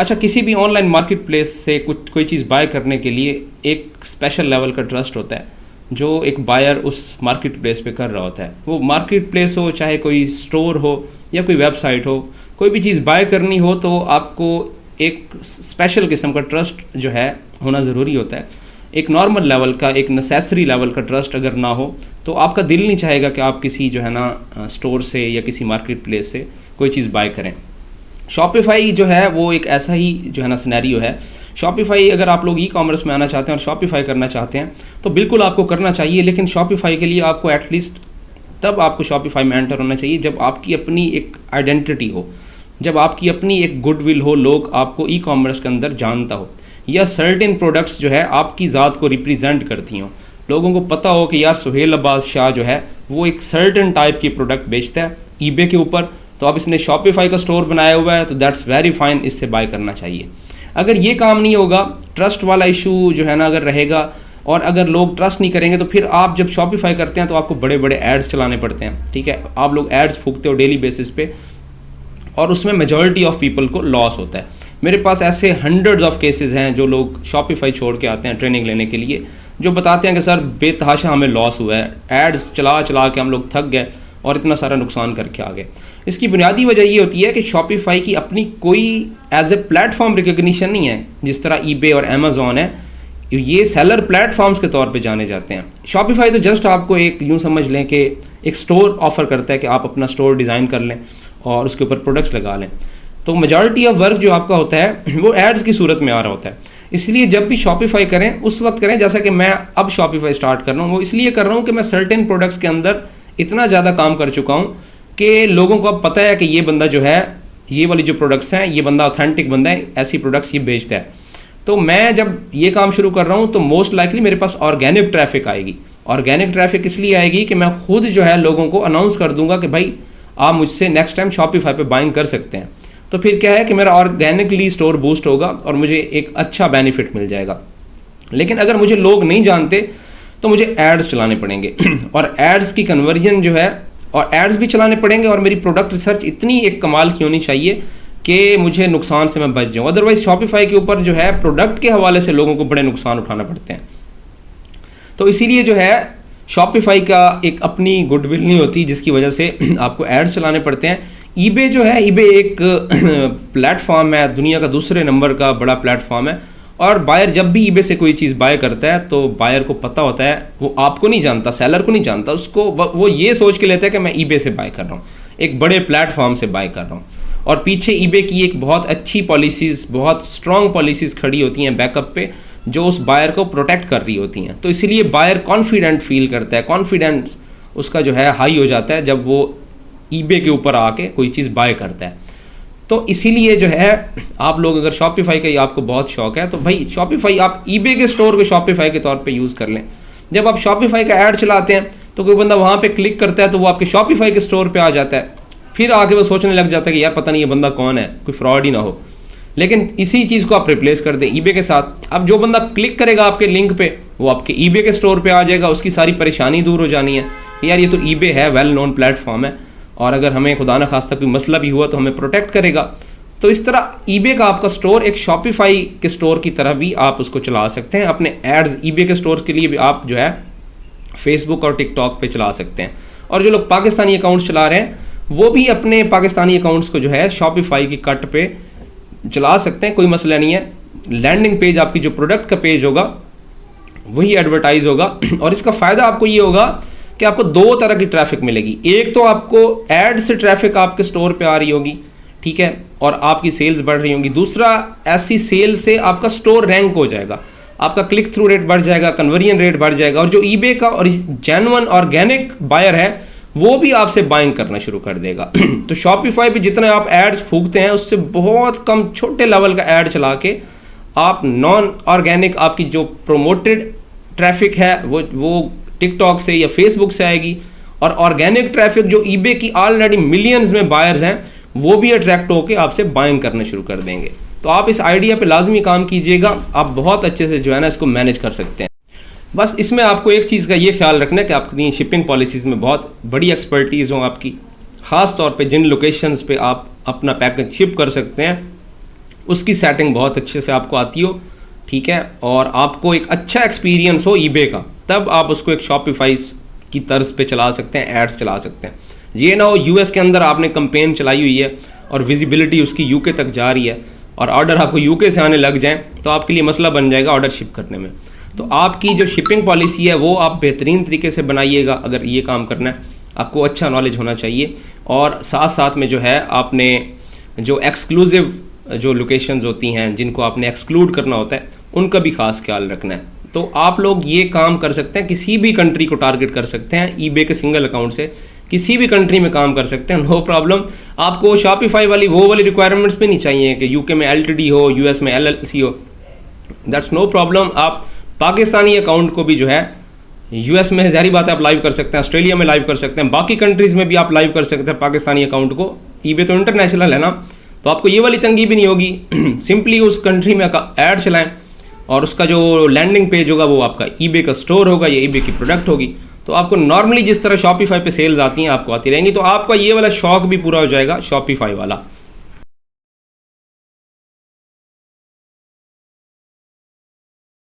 अच्छा, किसी भी ऑनलाइन मार्केट प्लेस से कुछ कोई चीज़ बाय करने के लिए एक स्पेशल लेवल का ट्रस्ट होता है जो एक बायर उस मार्केट प्लेस पे कर रहा होता है। वो मार्केट प्लेस हो, चाहे कोई स्टोर हो या कोई वेबसाइट हो, कोई भी चीज़ बाय करनी हो तो आपको एक स्पेशल किस्म का ट्रस्ट जो है होना ज़रूरी होता है। एक नॉर्मल लेवल का, एक नेसेसरी लेवल का ट्रस्ट अगर ना हो तो आपका दिल नहीं चाहेगा कि आप किसी जो है ना स्टोर से या किसी मार्केट प्लेस से कोई चीज़ बाय करें। शॉपिफाई जो है वो एक ऐसा ही जो है ना सिनेरियो है। शॉपिफाई, अगर आप लोग ई कॉमर्स में आना चाहते हैं और शॉपिफाई करना चाहते हैं तो बिल्कुल आपको करना चाहिए, लेकिन शॉपिफाई के लिए आपको एटलीस्ट तब आपको शॉपिफाई में एंटर होना चाहिए जब आपकी अपनी एक आइडेंटिटी हो, जब आपकी अपनी एक गुडविल हो, लोग आपको ई कॉमर्स के अंदर जानता हो, या सर्टेन प्रोडक्ट्स जो है आपकी ज़ात को रिप्रेजेंट करती हों। लोगों को पता हो कि यार सुहेल अब्बास शाह जो है वो एक सर्टेन टाइप की प्रोडक्ट बेचता है ईबे के ऊपर, तो अब इसने शॉपिफाई का स्टोर बनाया हुआ है तो दैट्स वेरी फाइन, इससे बाय करना चाहिए। अगर ये काम नहीं होगा, ट्रस्ट वाला इशू जो है ना अगर रहेगा और अगर लोग ट्रस्ट नहीं करेंगे तो फिर आप जब शॉपिफाई करते हैं तो आपको बड़े बड़े एड्स चलाने पड़ते हैं। ठीक है, आप लोग एड्स फूकते हो डेली बेसिस पे और उसमें मेजॉरिटी ऑफ पीपल को लॉस होता है। मेरे पास ऐसे हंड्रेड्स ऑफ केसेस हैं जो लोग शॉपिफाई छोड़ के आते हैं ट्रेनिंग लेने के लिए, जो बताते हैं कि सर बेतहाशा हमें लॉस हुआ है, एड्स चला चला के हम लोग थक गए और इतना सारा नुकसान करके आ गए। इसकी बुनियादी वजह ये होती है कि शॉपिफाई की अपनी कोई एज ए प्लेटफॉर्म रिकग्निशन नहीं है। जिस तरह ईबे और अमेज़ॉन है, ये सेलर प्लेटफॉर्म्स के तौर पे जाने जाते हैं। शॉपिफाई तो जस्ट आपको एक यूँ समझ लें कि एक स्टोर ऑफर करता है कि आप अपना स्टोर डिज़ाइन कर लें और उसके ऊपर प्रोडक्ट्स लगा लें। तो मेजॉरिटी ऑफ वर्क जो आपका होता है वो एड्स की सूरत में आ रहा होता है। इसलिए जब भी शॉपिफाई करें उस वक्त करें जैसा कि मैं अब शॉपिफाई स्टार्ट कर रहा हूँ, वो इसलिए कर रहा हूँ कि मैं सर्टेन प्रोडक्ट्स के अंदर इतना ज़्यादा काम कर चुका हूँ कि लोगों को अब पता है कि ये बंदा जो है, ये वाली जो प्रोडक्ट्स हैं, ये बंदा ऑथेंटिक बंदा है, ऐसी प्रोडक्ट्स ये बेचता है। तो मैं जब ये काम शुरू कर रहा हूँ तो मोस्ट लाइकली मेरे पास ऑर्गेनिक ट्रैफिक आएगी। ऑर्गेनिक ट्रैफिक इसलिए आएगी कि मैं खुद जो है लोगों को अनाउंस कर दूंगा कि भाई आप मुझसे नेक्स्ट टाइम शॉपिफाई पे बाइंग कर सकते हैं। तो फिर क्या है कि मेरा ऑर्गेनिकली स्टोर बूस्ट होगा और मुझे एक अच्छा बेनिफिट मिल जाएगा। लेकिन अगर मुझे लोग नहीं जानते तो मुझे एड्स चलाने पड़ेंगे और एड्स की कन्वर्जन जो है, और एड्स भी चलाने पड़ेंगे, और मेरी प्रोडक्ट रिसर्च इतनी एक कमाल की होनी चाहिए कि मुझे नुकसान से मैं बच जाऊँ। अदरवाइज शॉपिफाई के ऊपर जो है प्रोडक्ट के हवाले से लोगों को बड़े नुकसान उठाना पड़ते हैं। तो इसीलिए जो है शॉपिफाई का एक अपनी गुडविल नहीं होती जिसकी वजह से आपको एड्स चलाने पड़ते हैं। ईबे जो है, ईबे एक प्लेटफॉर्म है, दुनिया का दूसरे नंबर का बड़ा प्लेटफॉर्म है, और बायर जब भी ईबे से कोई चीज़ बाय करता है तो बायर को पता होता है, वो आपको नहीं जानता, सेलर को नहीं जानता, उसको वो ये सोच के लेता है कि मैं ईबे से बाय कर रहा हूँ, एक बड़े प्लेटफॉर्म से बाय कर रहा हूँ। और पीछे ईबे की एक बहुत अच्छी पॉलिसीज़, बहुत स्ट्रॉन्ग पॉलिसीज़ खड़ी होती हैं बैकअप पे, जो उस बायर को प्रोटेक्ट कर रही होती हैं। तो इसलिए बायर कॉन्फिडेंट फील करता है, कॉन्फिडेंस उसका जो है हाई हो जाता है जब वो ईबे के ऊपर आके कोई चीज़ बाय करता है। तो इसीलिए जो है आप लोग अगर शॉपिफाई का आपको बहुत शौक है तो भाई शॉपिफाई आप ईबे के स्टोर को शॉपिफाई के तौर पे यूज़ कर लें। जब आप शॉपिफाई का ऐड चलाते हैं तो कोई बंदा वहाँ पे क्लिक करता है तो वो आपके शॉपिफाई के स्टोर पे आ जाता है, फिर आके वो सोचने लग जाता है कि यार पता नहीं ये बंदा कौन है, कोई फ्रॉड ही ना हो। लेकिन इसी चीज़ को आप रिप्लेस कर दें ईबे के साथ। अब जो बंदा क्लिक करेगा आपके लिंक पे वो आपके ईबे के स्टोर पे आ जाएगा, उसकी सारी परेशानी दूर हो जानी है। यार ये तो ईबे है, वेल नोन प्लेटफॉर्म है, और अगर हमें खुदा न खास्ता कोई मसला भी हुआ तो हमें प्रोटेक्ट करेगा। तो इस तरह ईबे का आपका स्टोर एक शॉपिफाई के स्टोर की तरह भी आप उसको चला सकते हैं। अपने एड्स ईबे के स्टोर के लिए भी आप जो है फेसबुक और टिकटॉक पे चला सकते हैं। और जो लोग पाकिस्तानी अकाउंट्स चला रहे हैं वो भी अपने पाकिस्तानी अकाउंट्स को जो है शॉपिफाई की कट पे चला सकते हैं, कोई मसला नहीं है। लैंडिंग पेज आपकी जो प्रोडक्ट का पेज होगा वही एडवर्टाइज होगा, और इसका फ़ायदा आपको ये होगा कि आपको दो तरह की ट्रैफिक मिलेगी। एक तो आपको एड से ट्रैफिक आपके स्टोर पे आ रही होगी, ठीक है, और आपकी सेल्स बढ़ रही होंगी। दूसरा, ऐसी सेल से आपका स्टोर रैंक हो जाएगा, आपका क्लिक थ्रू रेट बढ़ जाएगा, कन्वर्जन रेट बढ़ जाएगा, और जो ईबे का और जेन्युइन ऑर्गेनिक बायर है वो भी आपसे बाइंग करना शुरू कर देगा। तो शॉपिफाई पे जितने आप एड्स फूकते हैं उससे बहुत कम छोटे लेवल का एड चला के आप नॉन ऑर्गेनिक आपकी जो प्रोमोटेड ट्रैफिक है वो टिकटॉक से या फेसबुक से आएगी, और ऑर्गेनिक ट्रैफिक जो ईबे की ऑलरेडी मिलियंस में बायर्स हैं वो भी अट्रैक्ट होकर आपसे बाइंग करना शुरू कर देंगे। तो आप इस आइडिया पे लाजमी काम कीजिएगा, आप बहुत अच्छे से जो है ना इसको मैनेज कर सकते हैं। बस इसमें आपको एक चीज़ का ये ख्याल रखना है कि अपनी शिपिंग पॉलिसीज़ में बहुत बड़ी एक्सपर्टीज़ हो आपकी, ख़ास तौर पे जिन लोकेशंस पे आप अपना पैकेज शिप कर सकते हैं उसकी सेटिंग बहुत अच्छे से आपको आती हो, ठीक है, और आपको एक अच्छा एक्सपीरियंस हो ईबे का, तब आप उसको एक शॉपिफाई की तर्ज पे चला सकते हैं, एड्स चला सकते हैं। ये ना हो यूएस के अंदर आपने कंपेन चलाई हुई है और विजिबिलिटी उसकी यूके तक जा रही है और ऑर्डर आपको यूके से आने लग जाए तो आपके लिए मसला बन जाएगा ऑर्डर शिप करने में। तो आपकी जो शिपिंग पॉलिसी है वो आप बेहतरीन तरीके से बनाइएगा। अगर ये काम करना है आपको अच्छा नॉलेज होना चाहिए, और साथ साथ में जो है आपने जो एक्सक्लूसिव जो लोकेशंस होती हैं जिनको आपने एक्सक्लूड करना होता है उनका भी खास ख्याल रखना है। तो आप लोग ये काम कर सकते हैं, किसी भी कंट्री को टारगेट कर सकते हैं ईबे के सिंगल अकाउंट से, किसी भी कंट्री में काम कर सकते हैं, नो प्रॉब्लम। आपको शॉपिफाई वाली वो वाली रिक्वायरमेंट्स भी नहीं चाहिए कि यूके में एलटीडी हो, यूएस में एलएलसी हो, दैट्स नो प्रॉब्लम। आप पाकिस्तानी अकाउंट को भी जो है यूएस में ज़ाहिर बात है आप लाइव कर सकते हैं, ऑस्ट्रेलिया में लाइव कर सकते हैं, बाकी कंट्रीज़ में भी आप लाइव कर सकते हैं पाकिस्तानी अकाउंट को। ईबे तो इंटरनेशनल है ना, तो आपको ये वाली तंगी भी नहीं होगी। सिंपली उस कंट्री में ऐड चलाएं और उसका जो लैंडिंग पेज होगा वो आपका ईबे का स्टोर होगा या ईबे की प्रोडक्ट होगी। तो आपको नॉर्मली जिस तरह शॉपिफाई पे सेल्स आती हैं आपको आती रहेंगी, तो आपका ये वाला शौक भी पूरा हो जाएगा शॉपिफाई वाला।